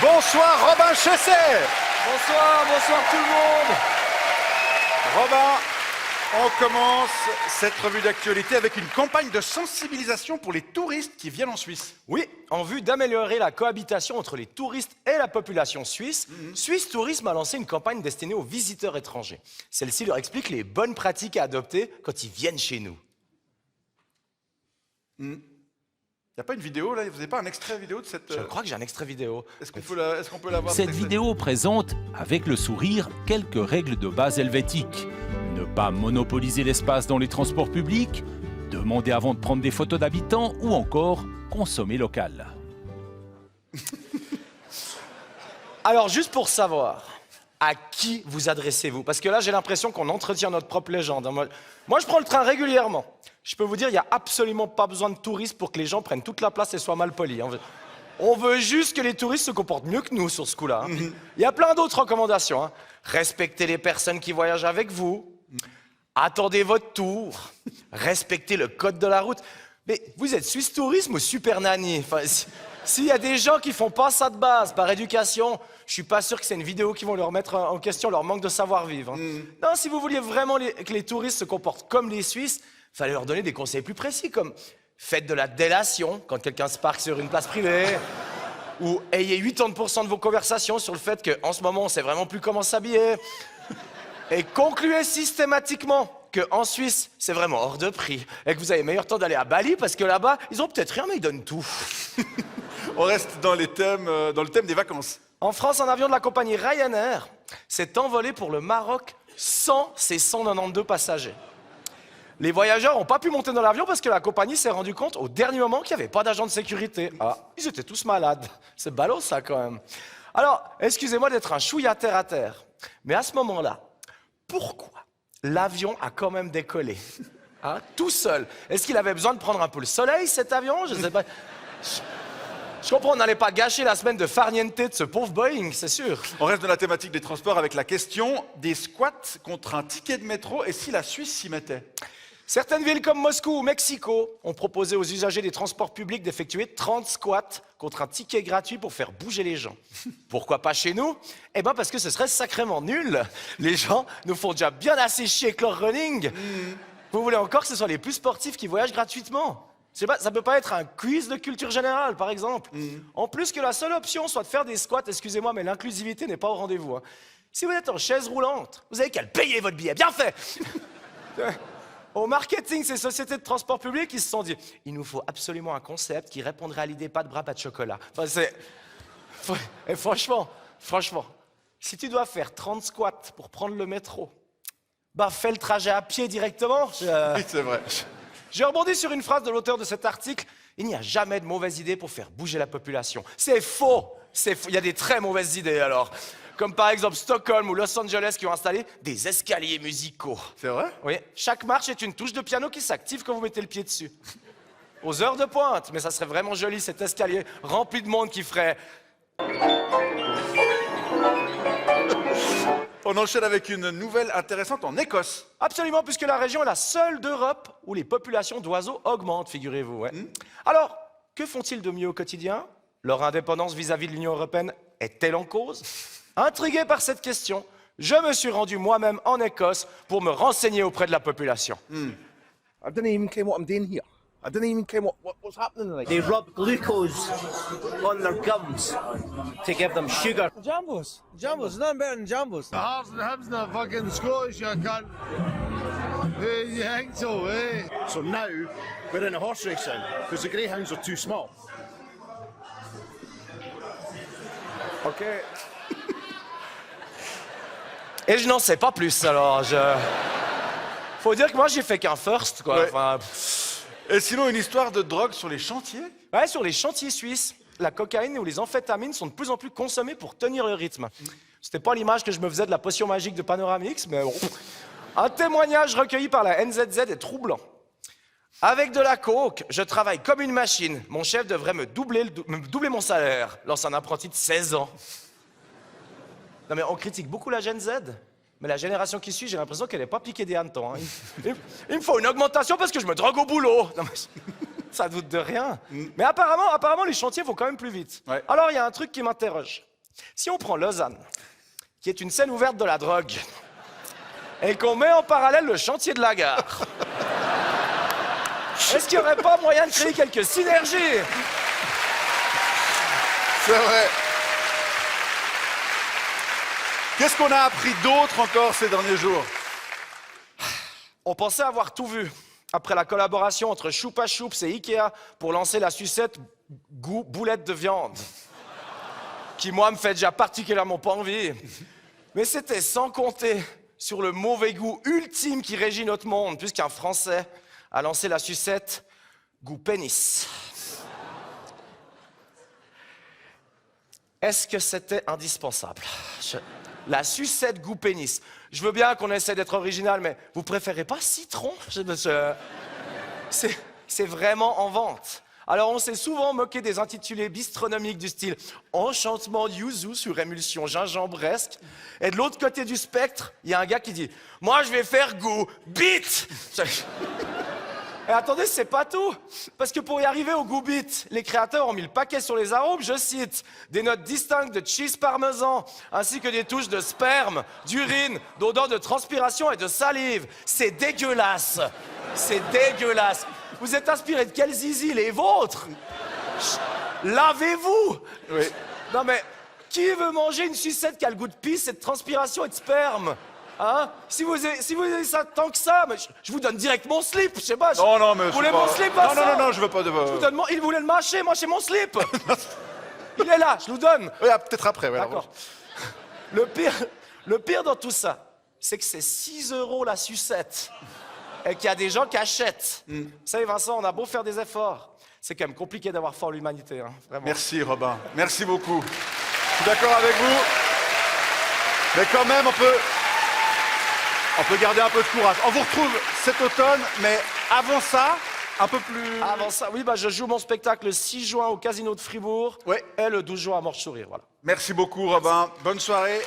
Bonsoir Robin Chesset. Bonsoir tout le monde. Robin, on commence cette revue d'actualité avec une campagne de sensibilisation pour les touristes qui viennent en Suisse. Oui, en vue d'améliorer la cohabitation entre les touristes et la population suisse, Suisse Tourisme a lancé une campagne destinée aux visiteurs étrangers. Celle-ci leur explique les bonnes pratiques à adopter quand ils viennent chez nous. Il n'y a pas une vidéo là? Vous n'avez pas un extrait vidéo de cette... Je crois que j'ai un extrait vidéo. Est-ce qu'on peut l'avoir? Cette vidéo présente, avec le sourire, quelques règles de base helvétiques. Ne pas monopoliser l'espace dans les transports publics, demander avant de prendre des photos d'habitants ou encore consommer local. Alors, juste pour savoir, à qui vous adressez-vous? Parce que là, j'ai l'impression qu'on entretient notre propre légende. Moi, je prends le train régulièrement. Je peux vous dire, il n'y a absolument pas besoin de touristes pour que les gens prennent toute la place et soient mal polis. On veut juste que les touristes se comportent mieux que nous sur ce coup-là. Il y a plein d'autres recommandations. Respectez les personnes qui voyagent avec vous. Attendez votre tour. Respectez le code de la route. Mais vous êtes Suisse Tourisme ou Super Nanny? Enfin, s'il y a des gens qui font pas ça de base par éducation, je suis pas sûr que c'est une vidéo qui vont leur mettre en question leur manque de savoir-vivre. Non, si vous vouliez vraiment que les touristes se comportent comme les Suisses, il fallait leur donner des conseils plus précis, comme faites de la délation quand quelqu'un se parque sur une place privée, ou ayez 80% de vos conversations sur le fait qu'en ce moment, on sait vraiment plus comment s'habiller, et concluez systématiquement qu'en Suisse, c'est vraiment hors de prix, et que vous avez meilleur temps d'aller à Bali, parce que là-bas, ils ont peut-être rien, mais ils donnent tout. On reste dans le thème des vacances. En France, un avion de la compagnie Ryanair s'est envolé pour le Maroc sans ses 192 passagers. Les voyageurs n'ont pas pu monter dans l'avion parce que la compagnie s'est rendue compte au dernier moment qu'il n'y avait pas d'agent de sécurité. Ah, ils étaient tous malades. C'est ballot ça quand même. Alors, excusez-moi d'être un chouïa terre à terre, mais à ce moment-là, pourquoi l'avion a quand même décollé? Tout seul. Est-ce qu'il avait besoin de prendre un peu le soleil, cet avion? Je ne sais pas. Je comprends, on n'allait pas gâcher la semaine de farniente de ce pauvre Boeing, c'est sûr. On reste dans la thématique des transports avec la question des squats contre un ticket de métro et si la Suisse s'y mettait. Certaines villes comme Moscou ou Mexico ont proposé aux usagers des transports publics d'effectuer 30 squats contre un ticket gratuit pour faire bouger les gens. Pourquoi pas chez nous? Eh bien parce que ce serait sacrément nul. Les gens nous font déjà bien assez chier avec leur running. Vous voulez encore que ce soit les plus sportifs qui voyagent gratuitement? Ça peut pas être un quiz de culture générale, par exemple. En plus que la seule option soit de faire des squats, excusez-moi, mais l'inclusivité n'est pas au rendez-vous. Si vous êtes en chaise roulante, vous avez qu'à le payer votre billet. Bien fait! Au marketing, ces sociétés de transport public, ils se sont dit « Il nous faut absolument un concept qui répondrait à l'idée pas de bras, pas de chocolat. » Et franchement, si tu dois faire 30 squats pour prendre le métro, bah fais le trajet à pied directement. Oui, c'est vrai. J'ai rebondi sur une phrase de l'auteur de cet article. Il n'y a jamais de mauvaise idée pour faire bouger la population. C'est faux. Il y a des très mauvaises idées alors. Comme par exemple Stockholm ou Los Angeles qui ont installé des escaliers musicaux. C'est vrai? Oui. Chaque marche est une touche de piano qui s'active quand vous mettez le pied dessus. Aux heures de pointe. Mais ça serait vraiment joli cet escalier rempli de monde qui ferait... On enchaîne avec une nouvelle intéressante en Écosse. Absolument, puisque la région est la seule d'Europe où les populations d'oiseaux augmentent, figurez-vous. Ouais. Alors, que font-ils de mieux au quotidien? Leur indépendance vis-à-vis de l'Union européenne est-elle en cause? Intrigué par cette question, je me suis rendu moi-même en Écosse pour me renseigner auprès de la population. I don't even care what I'm doing here. I don't even care what's happening. Like. They rub glucose on their gums to give them sugar. Jambos, nothing better than Jambos. The Hearts and Hibs not fucking Scottish, you cunt. You think so, eh? So now we're in a horse racing because the greyhounds are too small. Ok. Et je n'en sais pas plus, alors Faut dire que moi, j'ai fait qu'un first, quoi. Ouais. Enfin, Et sinon, une histoire de drogue sur les chantiers? Ouais, sur les chantiers suisses, la cocaïne ou les amphétamines sont de plus en plus consommées pour tenir le rythme. C'était pas l'image que je me faisais de la potion magique de Panoramix, mais bon. Un témoignage recueilli par la NZZ est troublant. Avec de la coke, je travaille comme une machine. Mon chef devrait me doubler mon salaire, lance un apprenti de 16 ans. Non mais on critique beaucoup la Gen Z, mais la génération qui suit, j'ai l'impression qu'elle n'est pas piquée des hannetons. Il me faut une augmentation parce que je me drogue au boulot. Non, mais ça doute de rien. Mais apparemment, les chantiers vont quand même plus vite. Ouais. Alors il y a un truc qui m'interroge. Si on prend Lausanne, qui est une scène ouverte de la drogue, et qu'on met en parallèle le chantier de la gare, est-ce qu'il n'y aurait pas moyen de créer quelques synergies? C'est vrai. Qu'est-ce qu'on a appris d'autre encore ces derniers jours? On pensait avoir tout vu. Après la collaboration entre Choupa Choups et Ikea pour lancer la sucette goût boulette de viande, qui moi me fait déjà particulièrement pas envie. Mais c'était sans compter sur le mauvais goût ultime qui régit notre monde, puisqu'un Français a lancé la sucette goût pénis. Est-ce que c'était indispensable? La sucette goût pénis. Je veux bien qu'on essaie d'être original, mais vous préférez pas citron? C'est vraiment en vente. Alors on s'est souvent moqué des intitulés bistronomiques du style « Enchantement de yuzu sur émulsion gingembresque ». Et de l'autre côté du spectre, il y a un gars qui dit « Moi je vais faire goût bite ». Et attendez, c'est pas tout. Parce que pour y arriver au goût bite, les créateurs ont mis le paquet sur les arômes, je cite, des notes distinctes de cheese parmesan, ainsi que des touches de sperme, d'urine, d'odeur de transpiration et de salive. C'est dégueulasse. C'est dégueulasse. Vous êtes inspiré de quel zizi, les vôtres? Lavez-vous. Oui. Non mais, qui veut manger une sucette qui a le goût de pisse et de transpiration et de sperme? Hein? Si vous avez ça tant que ça, mais je vous donne direct mon slip, je sais pas. Non, mais vous voulez mon slip, Vincent? non, je veux pas de... Il voulait le mâcher mon slip. Il est là, je vous donne. Oui, peut-être après, ouais. D'accord. Le pire dans tout ça, c'est que c'est 6 € la sucette. Et qu'il y a des gens qui achètent. Vous savez, Vincent, on a beau faire des efforts. C'est quand même compliqué d'avoir foi en l'humanité, hein, vraiment. Merci, Robin. Merci beaucoup. Je suis d'accord avec vous. Mais quand même, on peut garder un peu de courage. On vous retrouve cet automne, mais avant ça, un peu plus... Avant ça, oui, je joue mon spectacle le 6 juin au Casino de Fribourg Ouais. et le 12 juin à Morche-Sourire, voilà. Merci beaucoup, Robin. Bonne soirée.